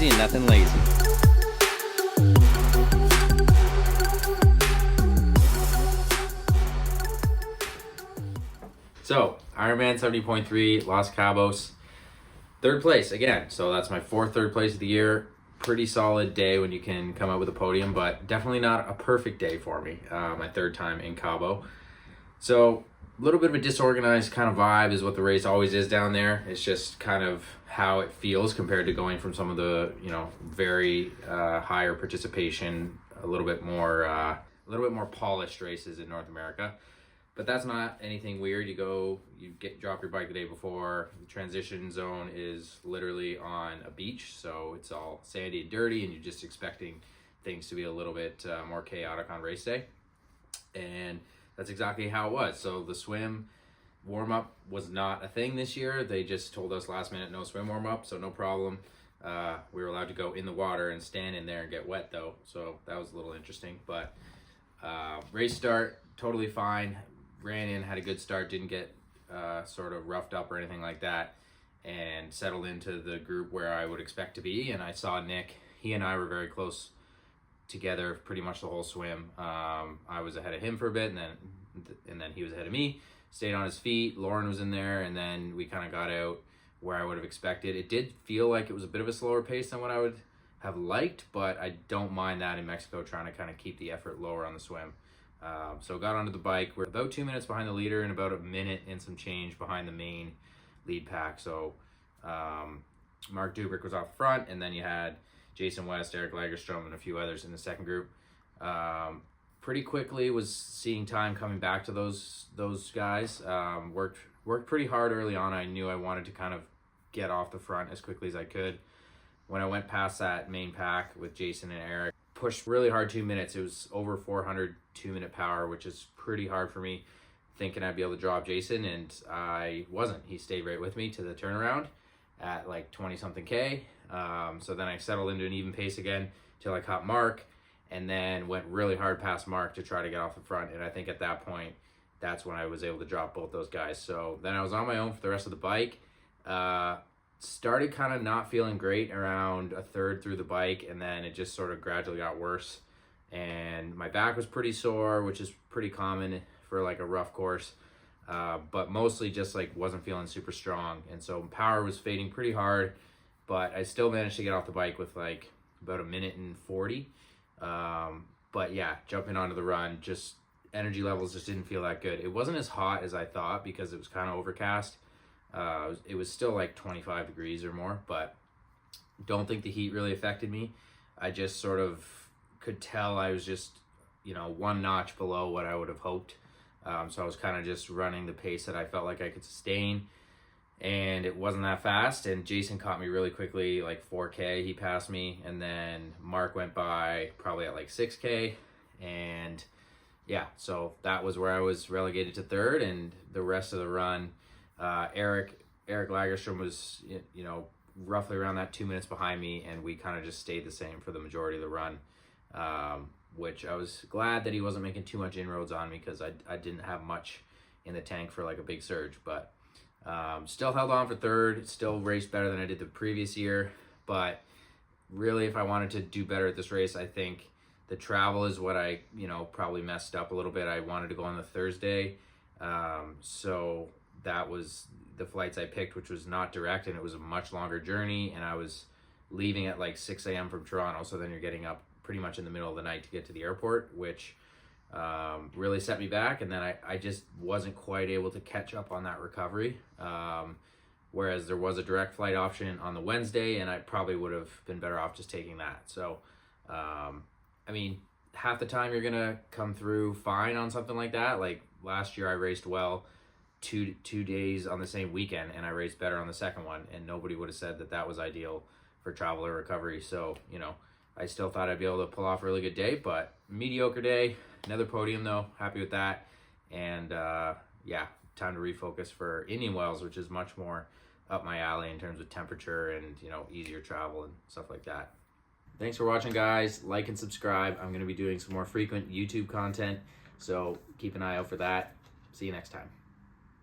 crazy and nothing lazy. So, Ironman 70.3, Los Cabos, third place again. So that's my fourth third place of the year. Pretty solid day when you can come out with a podium, but definitely not a perfect day for me. My third time in Cabo. So a little bit of a disorganized kind of vibe is what the race always is down there. It's just kind of how it feels compared to going from some of the, very higher participation, a little bit more polished races in North America. But that's not anything weird. Drop your bike the day before. The transition zone is literally on a beach, so it's all sandy and dirty, and you're just expecting things to be a little bit more chaotic on race day. And that's exactly how it was. So the swim warm-up was not a thing this year. They just told us last minute no swim warm-up, so no problem. We were allowed to go in the water and stand in there and get wet though, so that was a little interesting. But race start, totally fine. Ran in, had a good start, didn't get sort of roughed up or anything like that, and settled into the group where I would expect to be. And I saw Nick. He and I were very close together pretty much the whole swim. I was ahead of him for a bit, and then he was ahead of me. Stayed on his feet. Lauren was in there, and then we kind of got out where I would have expected. It did feel like it was a bit of a slower pace than what I would have liked, but I don't mind that in Mexico, trying to kind of keep the effort lower on the swim. So got onto the bike. We're about 2 minutes behind the leader and about a minute and some change behind the main lead pack. So Mark Dubrick was off front, and then you had Jason West, Eric Lagerstrom, and a few others in the second group. Pretty quickly was seeing time coming back to those guys. Worked pretty hard early on. I knew I wanted to kind of get off the front as quickly as I could. When I went past that main pack with Jason and Eric, pushed really hard 2 minutes. It was over 400 2-minute power, which is pretty hard for me, thinking I'd be able to drop Jason, and I wasn't. He stayed right with me to the turnaround at like 20 something K. So then I settled into an even pace again till I caught Mark, and then went really hard past Mark to try to get off the front. And I think at that point, that's when I was able to drop both those guys. So then I was on my own for the rest of the bike. Started kind of not feeling great around a third through the bike, and then it just sort of gradually got worse. And my back was pretty sore, which is pretty common for like a rough course, but mostly just like wasn't feeling super strong. And so power was fading pretty hard, but I still managed to get off the bike with like about 1:40. But yeah, jumping onto the run, just energy levels just didn't feel that good. It wasn't as hot as I thought because it was kind of overcast. It was still like 25 degrees or more, but don't think the heat really affected me. I just sort of could tell I was just, one notch below what I would have hoped. So I was kind of just running the pace that I felt like I could sustain, and it wasn't that fast. And Jason caught me really quickly, like 4K, he passed me. And then Mark went by probably at like 6K. And yeah, so that was where I was relegated to third, and the rest of the run, Eric Lagerstrom was, roughly around that 2 minutes behind me, and we kind of just stayed the same for the majority of the run, which I was glad that he wasn't making too much inroads on me, because I didn't have much in the tank for like a big surge. But still held on for third, still raced better than I did the previous year. But really, if I wanted to do better at this race, I think the travel is what I probably messed up a little bit. I wanted to go on the Thursday, so that was the flights I picked, which was not direct, and it was a much longer journey, and I was leaving at like 6 a.m. from Toronto, so then you're getting up pretty much in the middle of the night to get to the airport, which really set me back. And then I just wasn't quite able to catch up on that recovery, whereas there was a direct flight option on the Wednesday, and I probably would have been better off just taking that. So half the time you're gonna come through fine on something like that. Like last year I raced well two days on the same weekend, and I raced better on the second one, and nobody would have said that was ideal for travel or recovery. So I still thought I'd be able to pull off a really good day, but mediocre day. Another podium though, happy with that. And time to refocus for Indian Wells, which is much more up my alley in terms of temperature and easier travel and stuff like that. Thanks for watching, guys. Like and subscribe. I'm going to be doing some more frequent YouTube content, so keep an eye out for that. See you next time.